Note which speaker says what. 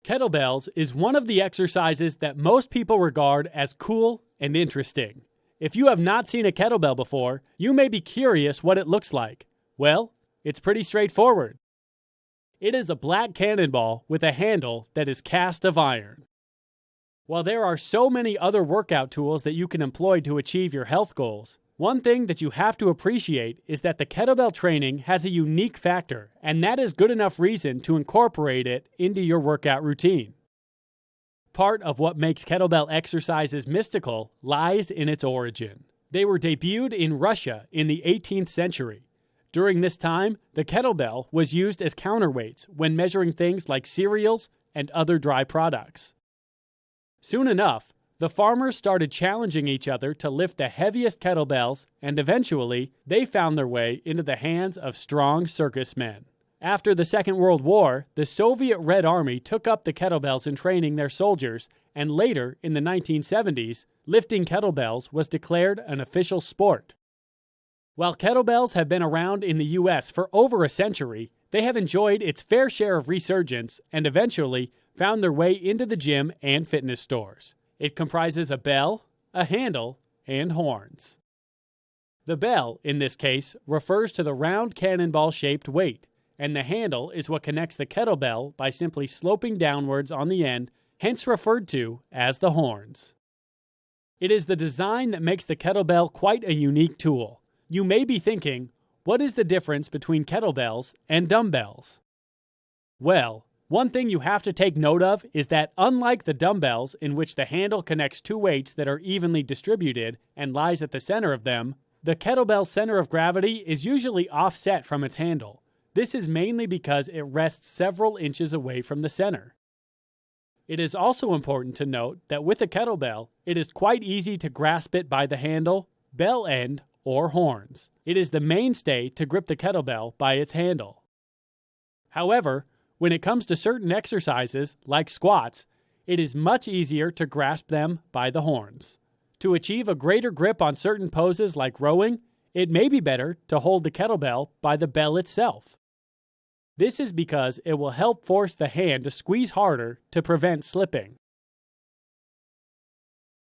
Speaker 1: Kettlebells is one of the exercises that most people regard as cool and interesting. If you have not seen a kettlebell before, you may be curious what it looks like. Well, it's pretty straightforward. It is a black cannonball with a handle that is cast of iron. While there are so many other workout tools that you can employ to achieve your health goals, one thing that you have to appreciate is that the kettlebell training has a unique factor, and that is good enough reason to incorporate it into your workout routine. Part of what makes kettlebell exercises mystical lies in its origin. They were debuted in Russia in the 18th century. During this time, the kettlebell was used as counterweights when measuring things like cereals and other dry products. Soon enough, the farmers started challenging each other to lift the heaviest kettlebells, and eventually, they found their way into the hands of strong circus men. After the Second World War, the Soviet Red Army took up the kettlebells in training their soldiers, and later, in the 1970s, lifting kettlebells was declared an official sport. While kettlebells have been around in the U.S. for over a century, they have enjoyed its fair share of resurgence and eventually found their way into the gym and fitness stores. It comprises a bell, a handle, and horns. The bell, in this case, refers to the round cannonball-shaped weight, and the handle is what connects the kettlebell by simply sloping downwards on the end, hence referred to as the horns. It is the design that makes the kettlebell quite a unique tool. You may be thinking, what is the difference between kettlebells and dumbbells? Well, one thing you have to take note of is that unlike the dumbbells, in which the handle connects two weights that are evenly distributed and lies at the center of them, the kettlebell's center of gravity is usually offset from its handle. This is mainly because it rests several inches away from the center. It is also important to note that with a kettlebell, it is quite easy to grasp it by the handle, bell end, or horns. It is the mainstay to grip the kettlebell by its handle. However, when it comes to certain exercises, like squats, it is much easier to grasp them by the horns. To achieve a greater grip on certain poses like rowing, it may be better to hold the kettlebell by the bell itself. This is because it will help force the hand to squeeze harder to prevent slipping.